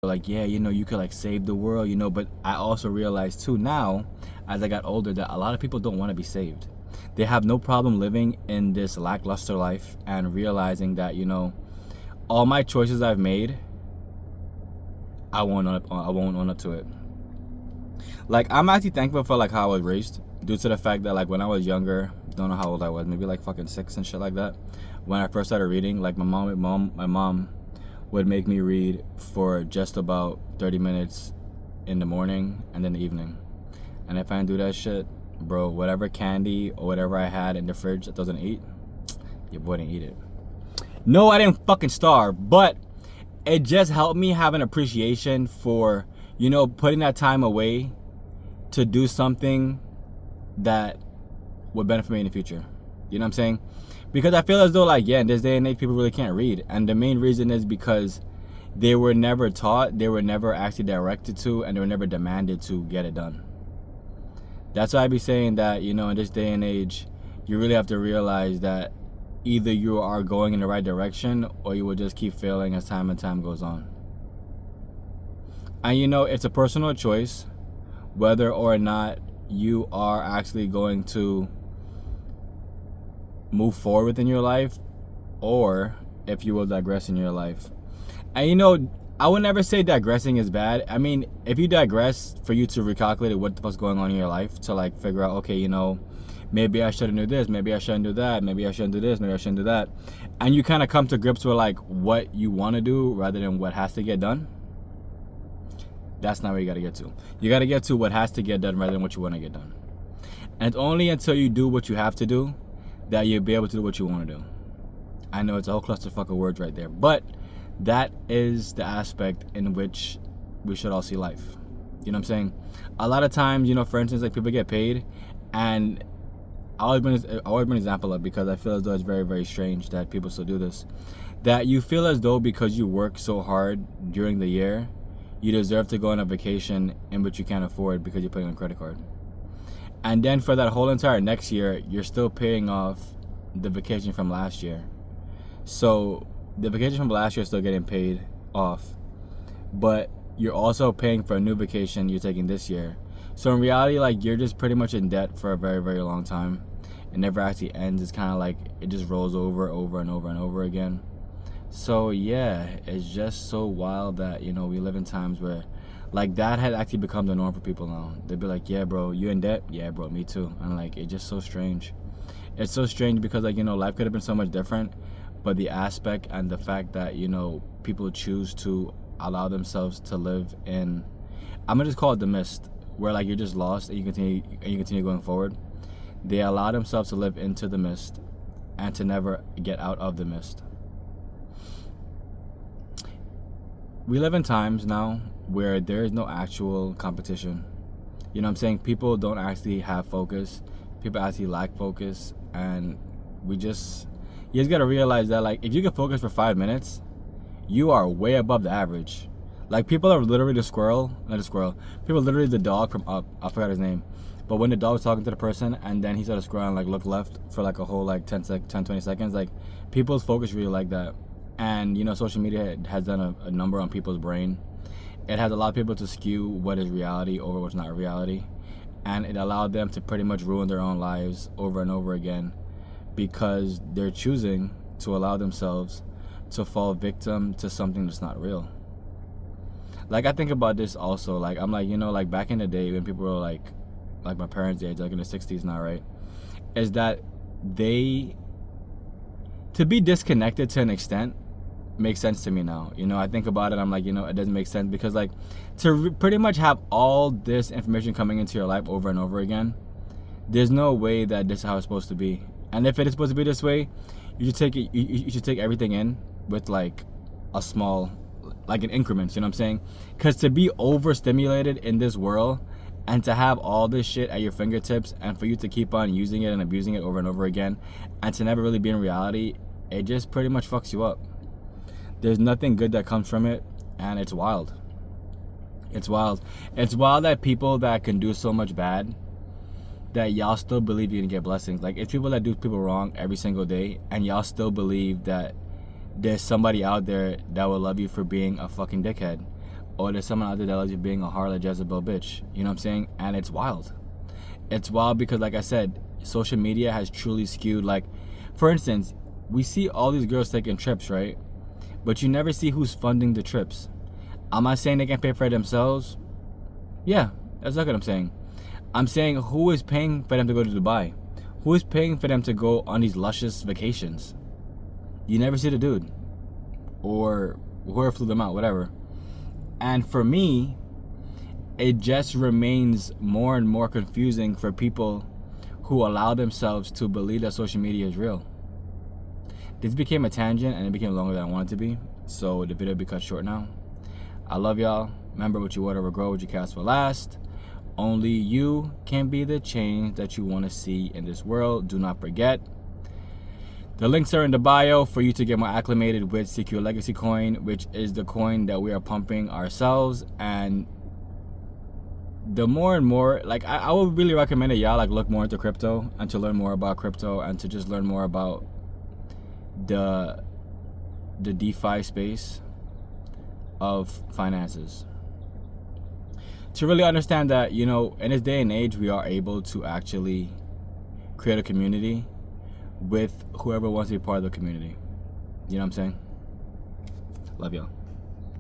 like, yeah, you know, you could like save the world, you know. But I also realized too now, as I got older, that a lot of people don't want to be saved. They have no problem living in this lackluster life and realizing that, you know, all my choices I've made, I won't own up to it. Like, I'm actually thankful for like how I was raised, due to the fact that like when I was younger, don't know how old I was, maybe like fucking 6 and shit like that. When I first started reading, like my mom would make me read for just about 30 minutes in the morning and then the evening. And if I didn't do that shit, bro, whatever candy or whatever I had in the fridge that doesn't eat, your boy didn't eat it. No, I didn't fucking starve, but it just helped me have an appreciation for, you know, putting that time away to do something that would benefit me in the future. You know what I'm saying? Because I feel as though, like, yeah, in this day and age, people really can't read. And the main reason is because they were never taught, they were never actually directed to, and they were never demanded to get it done. That's why I be saying that, you know, in this day and age, you really have to realize that either you are going in the right direction or you will just keep failing as time and time goes on. And, you know, it's a personal choice whether or not you are actually going to move forward within your life, or if you will digress in your life. And, you know, I would never say digressing is bad. I mean, if you digress for you to recalculate what the fuck's going on in your life, to like figure out, okay, you know, maybe I shouldn't do this, maybe I shouldn't do that, maybe I shouldn't do this, maybe I shouldn't do that, and you kind of come to grips with like what you want to do rather than what has to get done. That's not where you got to get to. You got to get to what has to get done rather than what you want to get done. And it's only until you do what you have to do that you'll be able to do what you want to do. I know it's a whole clusterfuck of words right there, but that is the aspect in which we should all see life. You know what I'm saying? A lot of times, you know, for instance, like people get paid, and I always bring an example up because I feel as though it's very, very strange that people still do this. That you feel as though because you work so hard during the year, you deserve to go on a vacation in which you can't afford because you're putting on a credit card. And then for that whole entire next year, you're still paying off the vacation from last year. So the vacation from last year is still getting paid off, but you're also paying for a new vacation you're taking this year. So in reality, like, you're just pretty much in debt for a very, very long time. It never actually ends. It's kind of like it just rolls over and over again. So yeah, it's just so wild that, you know, we live in times where like that had actually become the norm for people now. They'd be like, yeah, bro, you in debt? Yeah, bro, me too. And like, it's just so strange. It's so strange because, like, you know, life could have been so much different, but the aspect and the fact that, you know, people choose to allow themselves to live in, I'm gonna just call it the mist, where like you're just lost and you continue going forward. They allow themselves to live into the mist and to never get out of the mist. We live in times now where there is no actual competition. You know what I'm saying? People don't actually have focus. People actually lack focus, and you just gotta realize that, like, if you can focus for 5 minutes, you are way above the average. Like, people are literally people are literally the dog from Up. I forgot his name. But when the dog was talking to the person and then he started scrolling, like, look left for like a whole like 20 seconds, like, people's focus really like that. And, you know, social media has done a number on people's brain. It has allowed people to skew what is reality over what's not reality. And it allowed them to pretty much ruin their own lives over and over again because they're choosing to allow themselves to fall victim to something that's not real. Like, I think about this also. Like, I'm like, you know, like back in the day when people were like my parents' age, like in the 60s now, right? Is that to be disconnected to an extent makes sense to me now. You know, I think about it, I'm like, you know, it doesn't make sense because, like, to pretty much have all this information coming into your life over and over again, there's no way that this is how it's supposed to be. And if it is supposed to be this way, you should take it. You should take everything in with like a small, like, an increments. You know what I'm saying? Because to be overstimulated in this world and to have all this shit at your fingertips and for you to keep on using it and abusing it over and over again and to never really be in reality, it just pretty much fucks you up. There's nothing good that comes from it, and it's wild. It's wild. It's wild that people that can do so much bad, that y'all still believe you can get blessings. Like, it's people that do people wrong every single day, and y'all still believe that there's somebody out there that will love you for being a fucking dickhead, or there's someone out there that loves you being a harlot Jezebel bitch. You know what I'm saying? And it's wild. It's wild because, like I said, social media has truly skewed. Like, for instance, we see all these girls taking trips, right? But you never see who's funding the trips. Am I saying they can pay for it themselves? Yeah, that's not what I'm saying. I'm saying who is paying for them to go to Dubai? Who is paying for them to go on these luscious vacations? You never see the dude. Or whoever flew them out, whatever. And for me, it just remains more and more confusing for people who allow themselves to believe that social media is real. This became a tangent and it became longer than I wanted to be, so the video will be cut short now. I love y'all. Remember, what you whatever grow, what you cast will last. Only you can be the change that you want to see in this world. Do not forget, the links are in the bio for you to get more acclimated with CQ Legacy Coin, which is the coin that we are pumping ourselves. And the more and more, like, I would really recommend that y'all like look more into crypto and to learn more about crypto and to just learn more about the DeFi space of finances, to really understand that, you know, in this day and age, we are able to actually create a community with whoever wants to be part of the community. You know what I'm saying? Love y'all.